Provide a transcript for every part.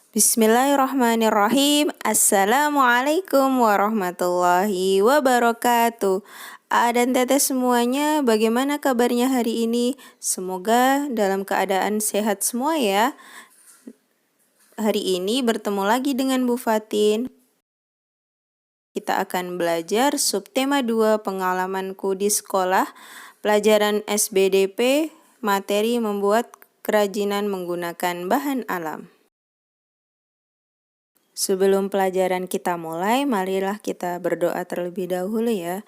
Bismillahirrahmanirrahim. Assalamualaikum warahmatullahi wabarakatuh. Dan teteh semuanya, bagaimana kabarnya hari ini? Semoga dalam keadaan sehat semua ya. Hari ini bertemu lagi dengan Bu Fatin. Kita akan belajar subtema 2 pengalamanku di sekolah, pelajaran SBDP, materi membuat kerajinan menggunakan bahan alam. Sebelum pelajaran kita mulai, marilah kita berdoa terlebih dahulu ya.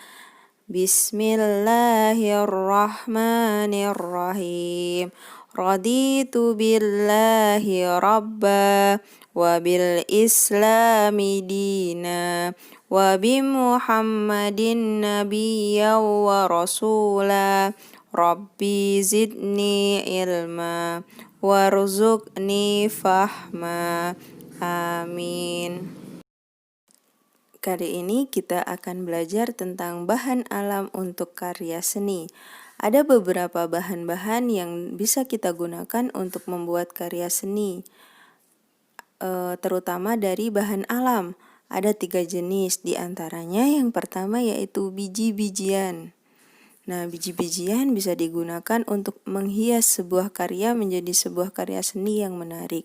Bismillahirrahmanirrahim. Raditu billahi rabba wa bil islami dina wa bi Muhammadin nabiyya wa rasula. Rabbi zidni ilma warzuqni fahma. Amin. Kali ini kita akan belajar tentang bahan alam untuk karya seni. Ada beberapa bahan-bahan yang bisa kita gunakan untuk membuat karya seni, terutama dari bahan alam. Ada 3 jenis, diantaranya yang pertama yaitu biji-bijian. Nah, biji-bijian bisa digunakan untuk menghias sebuah karya menjadi sebuah karya seni yang menarik.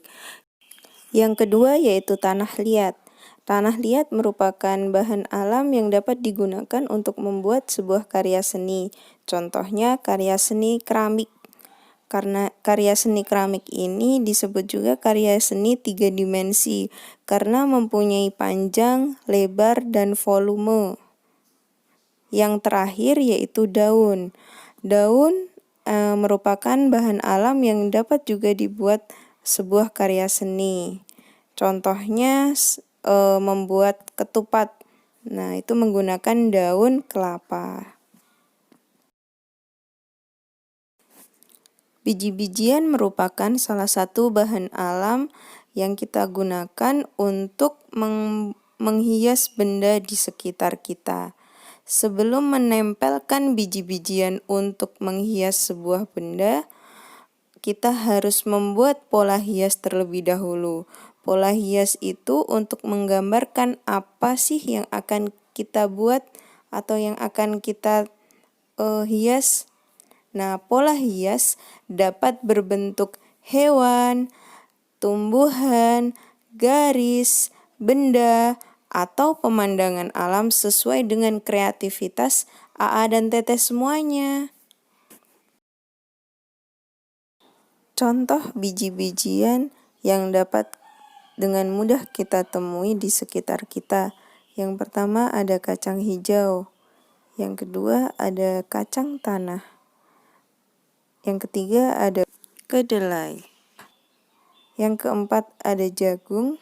Yang kedua yaitu tanah liat. Tanah liat merupakan bahan alam yang dapat digunakan untuk membuat sebuah karya seni. Contohnya karya seni keramik. Karena karya seni keramik ini disebut juga karya seni 3 dimensi karena mempunyai panjang, lebar, dan volume. Yang terakhir yaitu daun. Daun merupakan bahan alam yang dapat juga dibuat sebuah karya seni. Contohnya membuat ketupat. Nah, itu menggunakan daun kelapa. Biji-bijian merupakan salah satu bahan alam yang kita gunakan untuk menghias benda di sekitar kita. Sebelum menempelkan biji-bijian untuk menghias sebuah benda, kita harus membuat pola hias terlebih dahulu. Pola hias itu untuk menggambarkan apa sih yang akan kita buat atau yang akan kita hias. Nah, pola hias dapat berbentuk hewan, tumbuhan, garis, benda, atau pemandangan alam sesuai dengan kreativitas AA dan Teteh semuanya. Contoh biji-bijian yang dapat dengan mudah kita temui di sekitar kita. Yang pertama ada kacang hijau. Yang kedua ada kacang tanah. Yang ketiga ada kedelai. Yang keempat ada jagung.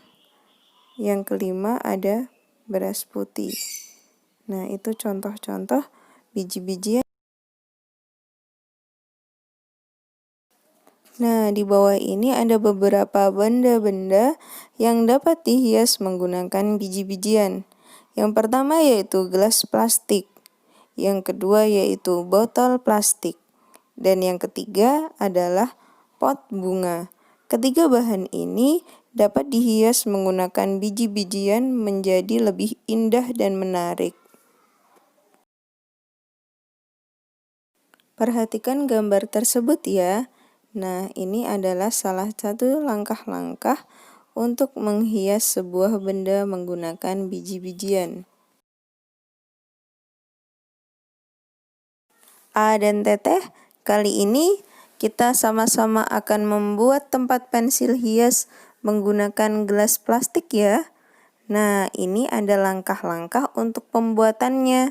Yang kelima ada beras putih. Nah, itu contoh-contoh biji-bijian. Nah, di bawah ini ada beberapa benda-benda yang dapat dihias menggunakan biji-bijian. Yang pertama yaitu gelas plastik. Yang kedua yaitu botol plastik. Dan yang ketiga adalah pot bunga. Ketiga bahan ini dapat dihias menggunakan biji-bijian menjadi lebih indah dan menarik. Perhatikan gambar tersebut ya. Nah, ini adalah salah satu langkah-langkah untuk menghias sebuah benda menggunakan biji-bijian. Dan Teteh, kali ini kita sama-sama akan membuat tempat pensil hias menggunakan gelas plastik ya. Nah, ini ada langkah-langkah untuk pembuatannya.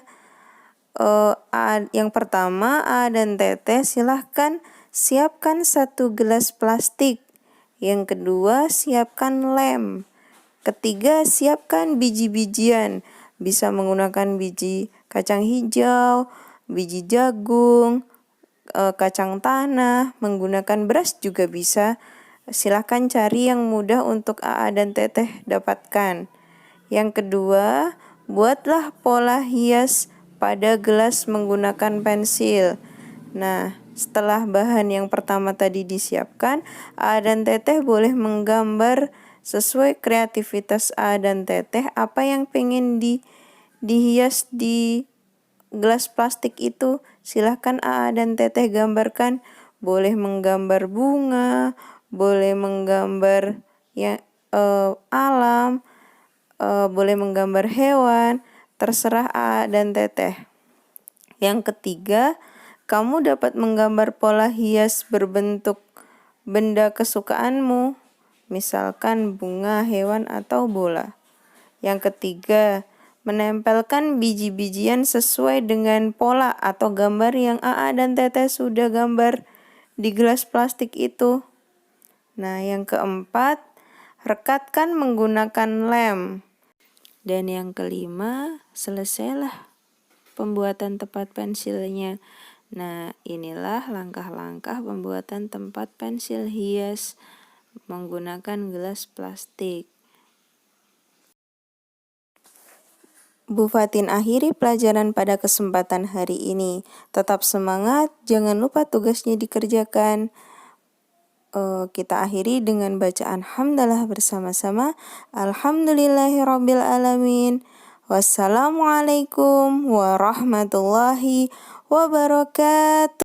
Yang pertama, dan Teteh silahkan siapkan 1 gelas plastik. Yang kedua, siapkan lem. Ketiga, siapkan biji-bijian. Bisa menggunakan biji kacang hijau, biji jagung, kacang tanah, menggunakan beras juga bisa. Silahkan cari yang mudah untuk AA dan Teteh dapatkan. Yang kedua, buatlah pola hias pada gelas menggunakan pensil. Nah, Setelah bahan yang pertama tadi disiapkan, A dan Teteh boleh menggambar sesuai kreativitas A dan Teteh apa yang pengen dihias di gelas plastik itu. Silahkan A dan Teteh gambarkan. Boleh menggambar bunga, boleh menggambar alam, boleh menggambar hewan, terserah A dan Teteh. Yang ketiga, kamu dapat menggambar pola hias berbentuk benda kesukaanmu, misalkan bunga, hewan, atau bola. Yang ketiga, menempelkan biji-bijian sesuai dengan pola atau gambar yang AA dan Teteh sudah gambar di gelas plastik itu. Nah, yang keempat, rekatkan menggunakan lem. Dan yang kelima, selesailah pembuatan tempat pensilnya. Nah, inilah langkah-langkah pembuatan tempat pensil hias menggunakan gelas plastik. Bu Fatin akhiri pelajaran pada kesempatan hari ini. Tetap semangat, jangan lupa tugasnya dikerjakan. Kita akhiri dengan bacaan hamdalah bersama-sama. Alhamdulillahirabbil alamin. Wassalamualaikum warahmatullahi wabarakatuh.